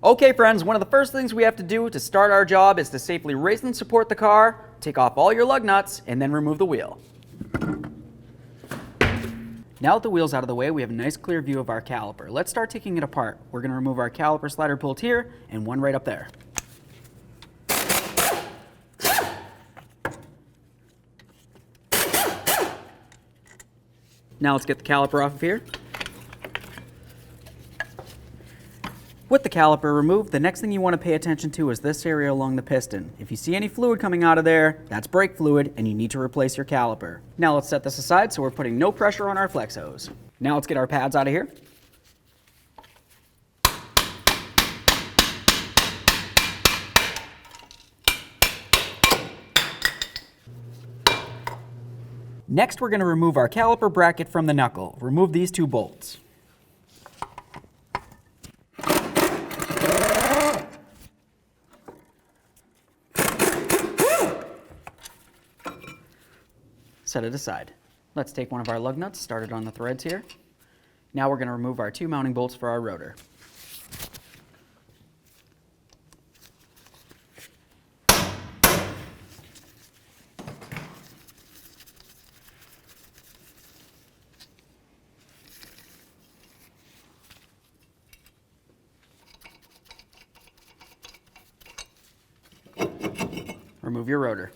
Okay friends, one of the first things we have to do to start our job is to safely raise and support the car, take off all your lug nuts, and then remove the wheel. Now that the wheel's out of the way, we have a nice clear view of our caliper. Let's start taking it apart. We're going to remove our caliper slider bolt here and one right up there. Now let's get the caliper off of here. With the caliper removed, the next thing you want to pay attention to is this area along the piston. If you see any fluid coming out of there, that's brake fluid and you need to replace your caliper. Now let's set this aside so we're putting no pressure on our flex hose. Now let's get our pads out of here. Next, we're going to remove our caliper bracket from the knuckle. Remove these two bolts. Set it aside. Let's take one of our lug nuts, start it on the threads here. Now we're going to remove our two mounting bolts for our rotor. Remove your rotor.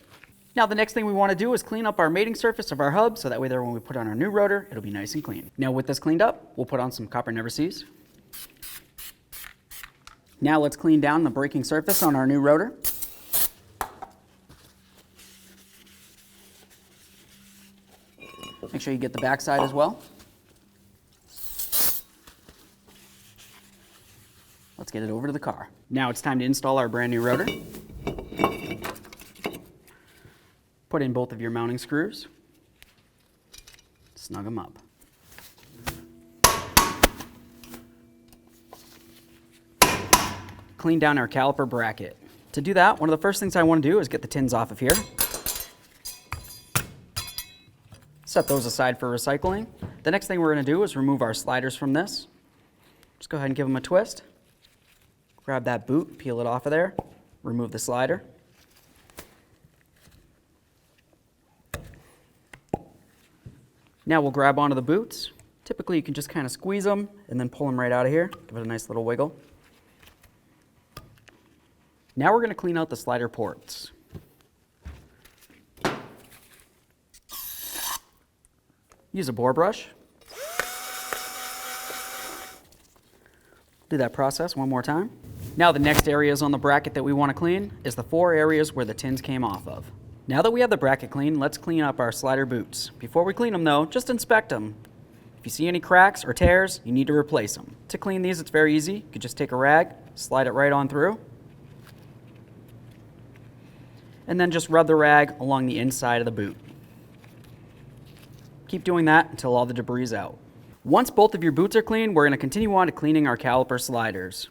Now the next thing we want to do is clean up our mating surface of our hub so that way there when we put on our new rotor, it'll be nice and clean. Now with this cleaned up, we'll put on some copper never sees. Now let's clean down the braking surface on our new rotor. Make sure you get the back side as well. Let's get it over to the car. Now it's time to install our brand new rotor. Put in both of your mounting screws. Snug them up. Clean down our caliper bracket. To do that, one of the first things I want to do is get the tins off of here. Set those aside for recycling. The next thing we're going to do is remove our sliders from this. Just go ahead and give them a twist. Grab that boot, peel it off of there, remove the slider. Now we'll grab onto the boots. Typically you can just kind of squeeze them and then pull them right out of here. Give it a nice little wiggle. Now we're going to clean out the slider ports. Use a bore brush. Do that process one more time. Now the next areas on the bracket that we want to clean is the 4 areas where the tins came off of. Now that we have the bracket clean, let's clean up our slider boots. Before we clean them though, just inspect them. If you see any cracks or tears, you need to replace them. To clean these, it's very easy. You could just take a rag, slide it right on through, and then just rub the rag along the inside of the boot. Keep doing that until all the debris is out. Once both of your boots are clean, we're going to continue on to cleaning our caliper sliders.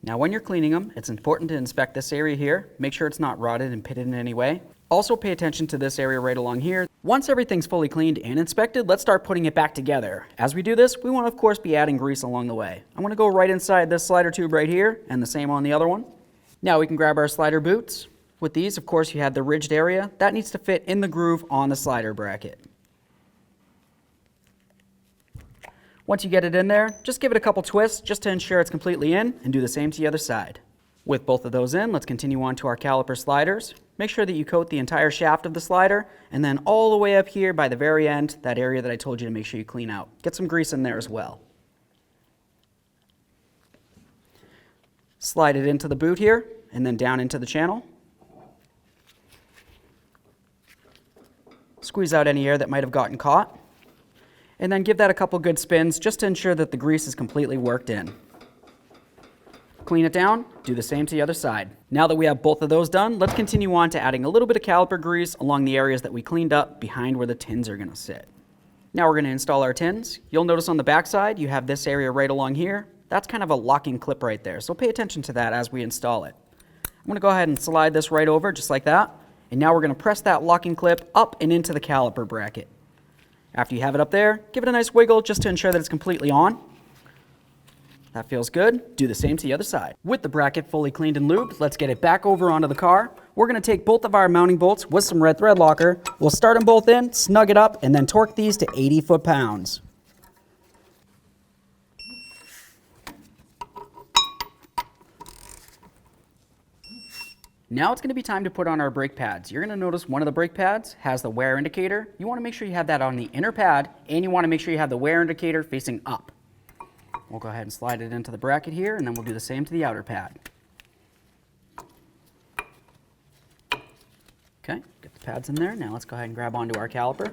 Now when you're cleaning them, it's important to inspect this area here. Make sure it's not rotted and pitted in any way. Also pay attention to this area right along here. Once everything's fully cleaned and inspected, let's start putting it back together. As we do this, we want to of course be adding grease along the way. I'm going to go right inside this slider tube right here and the same on the other one. Now we can grab our slider boots. With these, of course, you have the ridged area. That needs to fit in the groove on the slider bracket. Once you get it in there, just give it a couple twists just to ensure it's completely in, and do the same to the other side. With both of those in, let's continue on to our caliper sliders. Make sure that you coat the entire shaft of the slider, and then all the way up here by the very end, that area that I told you to make sure you clean out. Get some grease in there as well. Slide it into the boot here, and then down into the channel. Squeeze out any air that might have gotten caught. And then give that a couple good spins just to ensure that the grease is completely worked in. Clean it down, do the same to the other side. Now that we have both of those done, let's continue on to adding a little bit of caliper grease along the areas that we cleaned up behind where the tins are going to sit. Now we're going to install our tins. You'll notice on the back side you have this area right along here. That's kind of a locking clip right there, so pay attention to that as we install it. I'm going to go ahead and slide this right over just like that. And now we're going to press that locking clip up and into the caliper bracket. After you have it up there, give it a nice wiggle just to ensure that it's completely on. That feels good. Do the same to the other side. With the bracket fully cleaned and lubed, let's get it back over onto the car. We're going to take both of our mounting bolts with some red thread locker. We'll start them both in, snug it up, and then torque these to 80 foot-pounds. Now it's going to be time to put on our brake pads. You're going to notice one of the brake pads has the wear indicator. You want to make sure you have that on the inner pad, and you want to make sure you have the wear indicator facing up. We'll go ahead and slide it into the bracket here, and then we'll do the same to the outer pad. Okay, get the pads in there. Now let's go ahead and grab onto our caliper.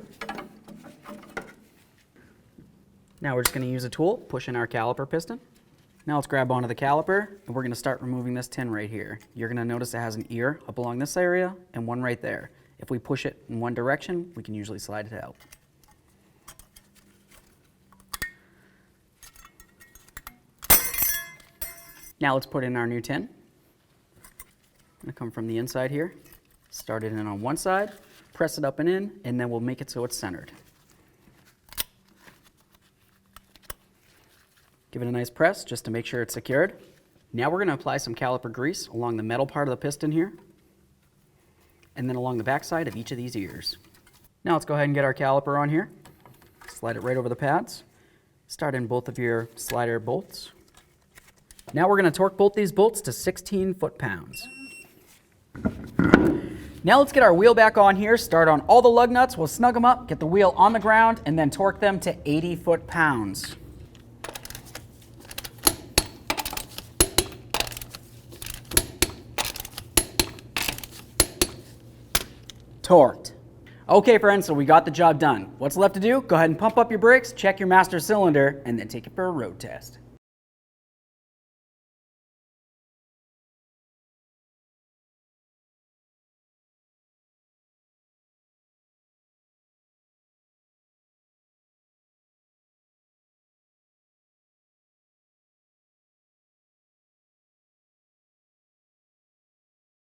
Now we're just going to use a tool, push in our caliper piston. Now let's grab onto the caliper, and we're going to start removing this tin right here. You're going to notice it has an ear up along this area and one right there. If we push it in one direction, we can usually slide it out. Now let's put in our new tin. I'm going to come from the inside here, start it in on one side, press it up and in, and then we'll make it so it's centered. Give it a nice press just to make sure it's secured. Now we're going to apply some caliper grease along the metal part of the piston here, and then along the back side of each of these ears. Now let's go ahead and get our caliper on here. Slide it right over the pads. Start in both of your slider bolts. Now we're going to torque both these bolts to 16 foot-pounds. Now let's get our wheel back on here. Start on all the lug nuts. We'll snug them up, get the wheel on the ground, and then torque them to 80 foot-pounds. Torqued. Okay friends, so we got the job done. What's left to do? Go ahead and pump up your brakes, check your master cylinder, and then take it for a road test.